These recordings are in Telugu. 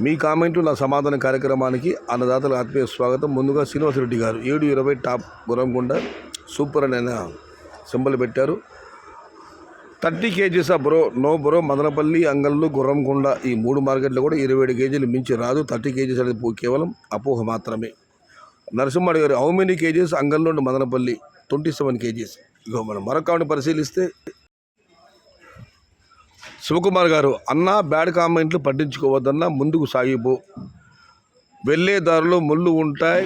మీ కామెంట్లు నా సమాధాన కార్యక్రమానికి అన్నదాతల ఆత్మీయ స్వాగతం. ముందుగా శ్రీనివాసరెడ్డి గారు 720 టాప్ గురంకొండ సూపర్ అని సింబల్ పెట్టారు. 30 KGs bro, no bro. Madanapalle, Angallu, Gurramkonda ఈ 3 మార్కెట్లు కూడా 27 కేజీలు మించి రాదు. 30 కేజీస్ అనేది కేవలం అపోహ మాత్రమే. నరసింహ గారు హౌ మెనీ కేజీస్ అంగళ్ళు నుండి మదనపల్లి? 27 కేజీస్. ఇగో మనం మరొక పరిశీలిస్తే శివకుమార్ గారు, అన్న బ్యాడ్ కామెంట్లు పట్టించుకోవద్దన్నా, ముందుకు సాగిపో. వెళ్ళే దారిలో ముళ్ళు ఉంటాయి,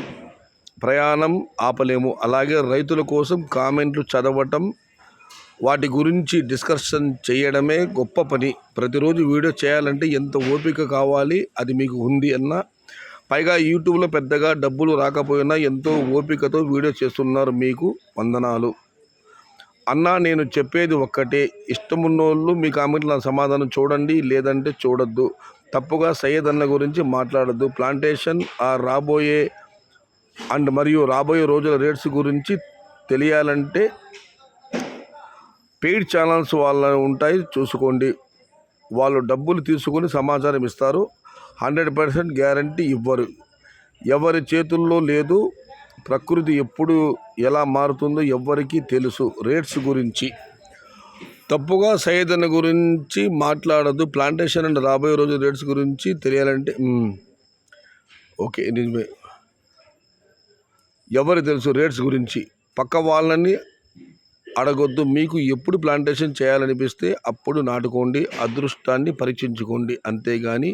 ప్రయాణం ఆపలేము. అలాగే రైతుల కోసం కామెంట్లు చదవటం, వాటి గురించి డిస్కషన్ చేయడమే గొప్ప పని. ప్రతిరోజు వీడియో చేయాలంటే ఎంత ఓపిక కావాలి, అది మీకు ఉంది అన్న. పైగా యూట్యూబ్లో పెద్దగా డబ్బులు రాకపోయినా ఎంతో ఓపికతో వీడియో చేస్తున్నారు, మీకు వందనాలు. అన్నా, నేను చెప్పేది ఒక్కటే, ఇష్టమున్నోళ్ళు మీ కామెంట్లో సమాధానం చూడండి, లేదంటే చూడొద్దు. తప్పుగా సయ్యద్ అన్న గురించి మాట్లాడద్దు. ప్లాంటేషన్ మరియు రాబోయే రోజుల రేట్స్ గురించి తెలియాలంటే పెయిడ్ ఛానల్స్ వాళ్ళ ఉంటాయి, చూసుకోండి. వాళ్ళు డబ్బులు తీసుకొని సమాచారం ఇస్తారు, 100% గ్యారంటీ ఇవ్వరు. ఎవరి చేతుల్లో లేదు. ప్రకృతి ఎప్పుడు ఎలా మారుతుందో ఎవ్వరికీ తెలుసు. రేట్స్ గురించి తప్పుగా సయ్యద్ అన్న గురించి మాట్లాడద్దు. ప్లాంటేషన్ అండ్ రాబోయే రోజు రేట్స్ గురించి తెలియాలంటే ఓకే, నిజమే. ఎవరు తెలుసు రేట్స్ గురించి? పక్క వాళ్ళని అడగొద్దు. మీకు ఎప్పుడు ప్లాంటేషన్ చేయాలనిపిస్తే అప్పుడు నాటుకోండి, అదృష్టాన్ని పరీక్షించుకోండి, అంతేగాని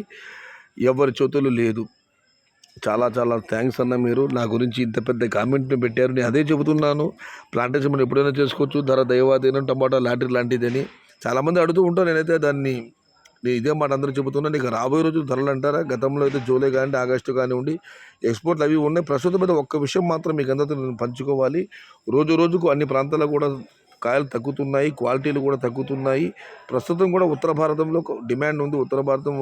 ఎవరి చేతులు లేదు. చాలా చాలా థ్యాంక్స్ అన్న, మీరు నా గురించి ఇంత పెద్ద కామెంట్ని పెట్టారు. నేను అదే చెబుతున్నాను, ప్లాంటేషన్ మనం ఎప్పుడైనా చేసుకోవచ్చు, ధర దైవాధీనం, టమాటా లాటరీ లాంటిదని చాలామంది అడుగుతూ ఉంటాను. నేనైతే నేను ఇదే మాట అందరూ చెబుతున్నాను. ఇక రాబోయే రోజు ధరలు అంటారా, గతంలో అయితే జూలై కానీ ఆగస్టు కానివ్వండి ఎక్స్పోర్ట్లు అవి ఉన్నాయి. ప్రస్తుతం అయితే ఒక్క విషయం మాత్రం మీకు అందరితో నేను పంచుకోవాలి. రోజుకు అన్ని ప్రాంతాల్లో కూడా కాయలు తగ్గుతున్నాయి, క్వాలిటీలు కూడా తగ్గుతున్నాయి. ప్రస్తుతం కూడా ఉత్తర భారతంలో డిమాండ్ ఉంది. ఉత్తర భారతం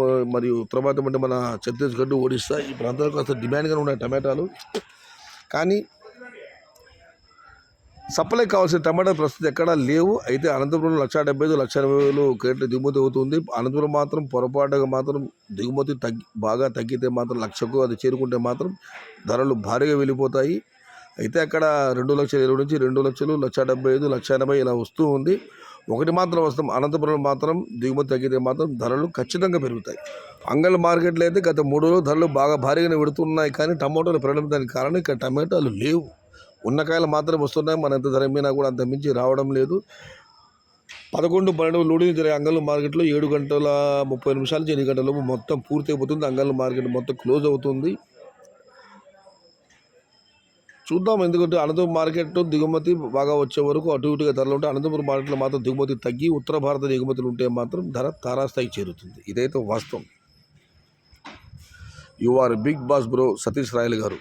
అంటే మన ఛత్తీస్గఢ్, ఒడిస్సా ఈ ప్రాంతాలకు కాస్త డిమాండ్గానే ఉన్నాయి టమాటాలు. కానీ సప్లై కావాల్సిన టమాటా ప్రస్తుతం ఎక్కడా లేవు. అయితే అనంతపురంలో 1,75,000 1,80,000 కేట్లు దిగుమతి అవుతుంది. అనంతపురం మాత్రం పొరపాటుగా మాత్రం దిగుమతి బాగా తగ్గితే మాత్రం 1,00,000కు అది చేరుకుంటే మాత్రం ధరలు భారీగా వెళ్ళిపోతాయి. అయితే అక్కడ 2,20,000 నుంచి 2,00,000, 1,75,000, 1,80,000 ఇలా వస్తూ ఉంది. ఒకటి మాత్రం వస్తాం, అనంతపురం మాత్రం దిగుమతి తగ్గితే మాత్రం ధరలు ఖచ్చితంగా పెరుగుతాయి. అంగళ్ళ మార్కెట్లో అయితే గత 3 రోజులు ధరలు బాగా భారీగానే పెడుతున్నాయి. కానీ టమాటాలు పెరగడం దానికి కారణం ఇక్కడ టమాటాలు లేవు. ఉన్న కాయలు మాత్రం వస్తున్నాయి. మన ఎంత ధర అమ్మినా కూడా అంత మించి రావడం లేదు. 11-12 లోడింగ్ జరిగే అంగళ్ళ మార్కెట్లో 7 గంటల 30 నిమిషాల నుంచి 8 గంటల లోపు మొత్తం పూర్తి అయిపోతుంది. అంగళ్ళ మార్కెట్ మొత్తం క్లోజ్ అవుతుంది. చూద్దాం, ఎందుకంటే అనంతపురం మార్కెట్ దిగుమతి బాగా వచ్చే వరకు అటు ఇటుగా ధరలు ఉంటే, అనంతపురం మార్కెట్లో మాత్రం దిగుమతి తగ్గి ఉత్తర భారత దిగుమతులు ఉంటే మాత్రం ధర తారాస్థాయికి చేరుతుంది. ఇదైతే వాస్తవం. You are Bigg Boss bro. Satish Royal గారు,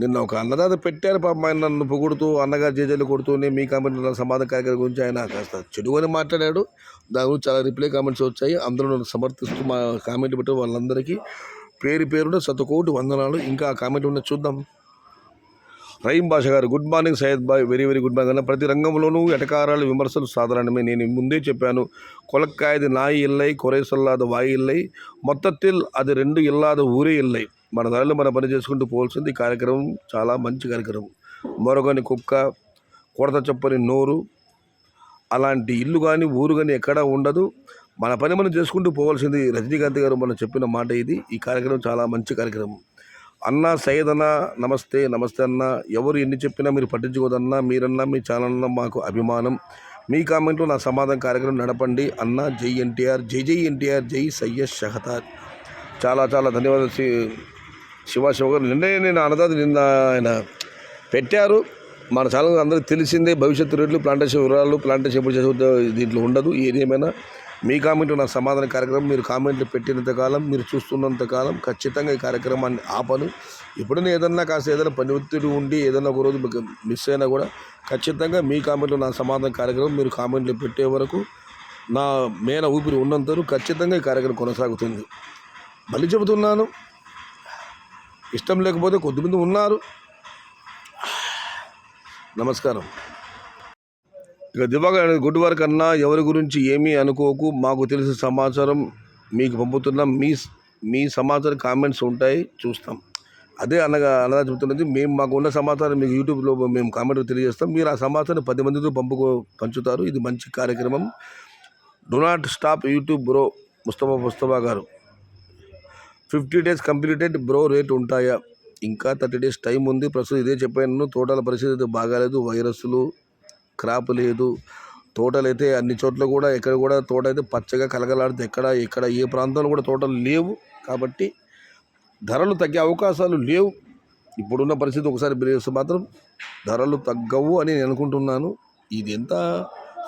నిన్న ఒక అన్నదాత పెట్టారు పాపం, ఆయన నన్ను పొగుడుతూ అన్నగారు జేజేలు కొడుతూనే మీ కామెంట్ సమాధాన కార్యక్రమం గురించి ఆయన కాస్త చెడుగానే మాట్లాడాడు. దాని గురించి చాలా రిప్లై కామెంట్స్ వచ్చాయి. అందరూ నన్ను సమర్థిస్తూ మా కామెంట్ పెట్టే వాళ్ళందరికీ పేరున శతకోటి వందనాలు. ఇంకా ఆ కామెంట్ ఉన్న చూద్దాం. రహీం భాష గారు, గుడ్ మార్నింగ్ సయ్యద్ బాయ్, వెరీ వెరీ గుడ్ మార్నింగ్ అన్న. ప్రతి రంగంలోనూ ఎటకారాలు, విమర్శలు సాధారణమే. నేను ముందే చెప్పాను, కొలక్కాయది నాయి ఇల్లై, కొరై సొల్లాద వాయి ఇల్లై, మొత్తத்தில் అది 2 ఇల్లాద ఊరే ఇల్లై. మన దారిలో మనం పని చేసుకుంటూ పోవాల్సింది. ఈ కార్యక్రమం చాలా మంచి కార్యక్రమం. మొరగని కుక్క, కొడత చెప్పని నోరు, అలాంటి ఇల్లు కానీ ఊరు కానీ ఎక్కడా ఉండదు. మన పని మనం చేసుకుంటూ పోవాల్సింది. రజనీకాంత్ గారు మనం చెప్పిన మాట ఇది. ఈ కార్యక్రమం చాలా మంచి కార్యక్రమం. అన్న సయ్యద్ అన్న, నమస్తే అన్న. ఎవరు ఎన్ని చెప్పినా మీరు పట్టించుకోదన్నా. మీరన్నా మీ ఛానల్ అన్న మాకు అభిమానం. మీ కామెంట్లో నా సమాధాన కార్యక్రమం నడపండి అన్న. జై ఎన్టీఆర్, జై ఎన్టీఆర్, జై సయ్యద్ షహతార్. చాలా చాలా ధన్యవాదాలు శివ గారు. నేను అన్నదాత నిన్న ఆయన పెట్టారు. మన ఛానల్ అందరికీ తెలిసిందే. భవిష్యత్తు రేట్లు, ప్లాంటేషన్ వివరాలు, ప్లాంటేషన్ ఎప్పుడు చేసే దీంట్లో ఉండదు. ఏదేమైనా మీ కామెంట్లు నా సమాధాన కార్యక్రమం. మీరు కామెంట్లు పెట్టినంతకాలం, మీరు చూస్తున్నంతకాలం ఖచ్చితంగా ఈ కార్యక్రమాన్ని ఆపను. ఎప్పుడైనా ఏదన్నా ఏదైనా పని ఒత్తిడి ఉండి ఏదైనా ఒక రోజు మిస్ అయినా కూడా ఖచ్చితంగా మీ కామెంట్లు నా సమాధాన కార్యక్రమం మీరు కామెంట్లు పెట్టే వరకు, నా మేన ఊపిరి ఉన్నంత ఖచ్చితంగా ఈ కార్యక్రమం కొనసాగుతుంది. మళ్ళీ చెబుతున్నాను, ఇష్టం లేకపోతే కొద్దిమంది ఉన్నారు. నమస్కారం. ఇక దివాకర్, గుడ్ వర్క్ అన్నా. ఎవరి గురించి ఏమీ అనుకోకు, మాకు తెలిసిన సమాచారం మీకు పంపుతున్నాం. మీ మీ సమాచారం కామెంట్స్ ఉంటాయి, చూస్తాం. అదే అన్నదా చెబుతున్నది. మేము మాకు ఉన్న సమాచారం మీకు యూట్యూబ్లో మేము కామెంట్ తెలియజేస్తాం. మీరు ఆ సమాచారం 10 మందితో పంచుతారు. ఇది మంచి కార్యక్రమం. Do not stop YouTube bro. Mustafa గారు 50 days కంప్లీటెడ్ బ్రో, రేట్ ఉంటాయా? ఇంకా 30 days టైం ఉంది. ప్రస్తుతం ఇదే చెప్పాను. తోటల పరిస్థితి అయితే బాగాలేదు. వైరస్లు, క్రాప్ లేదు. తోటలు అయితే అన్ని చోట్ల కూడా ఎక్కడ కూడా తోట అయితే పచ్చగా కలగలాడుతుంది. ఎక్కడ ఏ ప్రాంతంలో కూడా తోటలు లేవు. కాబట్టి ధరలు తగ్గే అవకాశాలు లేవు. ఇప్పుడున్న పరిస్థితి ఒకసారి బిల్లేస్తే మాత్రం ధరలు తగ్గవు అని నేను అనుకుంటున్నాను. ఇది ఎంత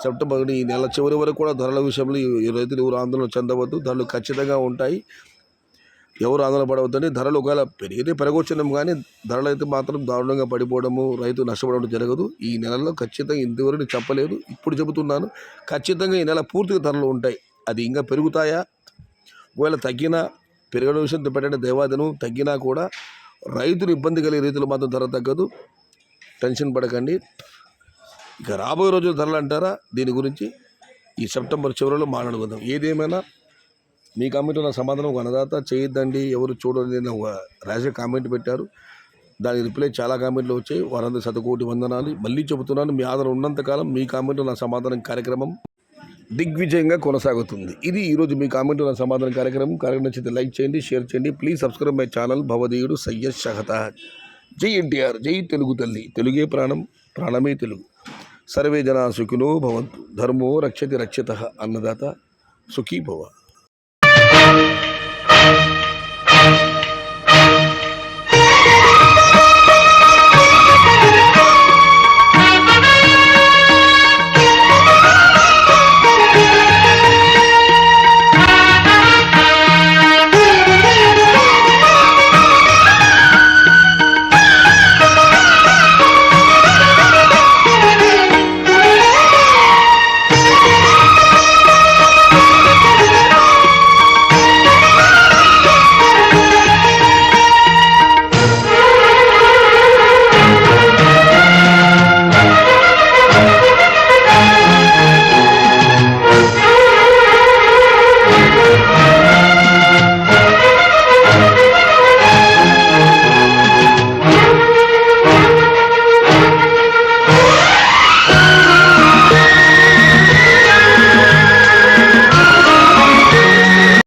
సెప్టెంబర్ ఈ నెల చివరి వరకు కూడా ధరల విషయంలో ఈ రైతులు ఎవరు ఆందోళన చెందవద్దు. ధరలు ఖచ్చితంగా ఉంటాయి. ఎవరు ఆందోళన పడవద్దని. ధరలు ఒకవేళ పెరిగితే పెరగొచ్చినాము, కానీ ధరలు అయితే మాత్రం దారుణంగా పడిపోవడము, రైతు నష్టపడడం జరగదు. ఈ నెలలో ఖచ్చితంగా ఇంతవరకు చెప్పలేదు, ఇప్పుడు చెబుతున్నాను. ఖచ్చితంగా ఈ నెల పూర్తిగా ధరలు ఉంటాయి. అది ఇంకా పెరుగుతాయా? ఒకవేళ తగ్గినా, పెరగడం విషయం పెట్టండి దైవాదనం, తగ్గినా కూడా రైతులు ఇబ్బంది కలిగే రీతిలో మాత్రం ధర తగ్గదు. టెన్షన్ పడకండి. ఇక రాబోయే రోజులు ధరలు అంటారా, దీని గురించి ఈ సెప్టెంబర్ చివరిలో మాట్లాడుకుందాం. ఏదేమైనా మీ కామెంట్లో నా సమాధానం ఒక అన్నదాత చేయొద్దండి, ఎవరు చూడండి అని ఒక రాజే కామెంట్ పెట్టారు. దాని రిప్లై చాలా కామెంట్లు వచ్చాయి. వారందరూ శతకోటి వందనాలు. మళ్ళీ చెబుతున్నాను, మీ ఆదరణ ఉన్నంతకాలం మీ కామెంట్లో నా సమాధానం కార్యక్రమం దిగ్విజయంగా కొనసాగుతుంది. ఇది ఈరోజు మీ కామెంట్లో నా సమాధానం కార్యక్రమం. నచ్చితే లైక్ చేయండి, షేర్ చేయండి. Please subscribe my channel. భవదీయుడు సయ్యద్ షహతాజ్. జై ఎన్టీఆర్, జై తెలుగు తల్లి. తెలుగే ప్రాణం, ప్రాణమే తెలుగు. సర్వే జనా సుఖినో భవంతు. ధర్మో రక్షతి రక్షితః. అన్నదాత సుఖీ భవ.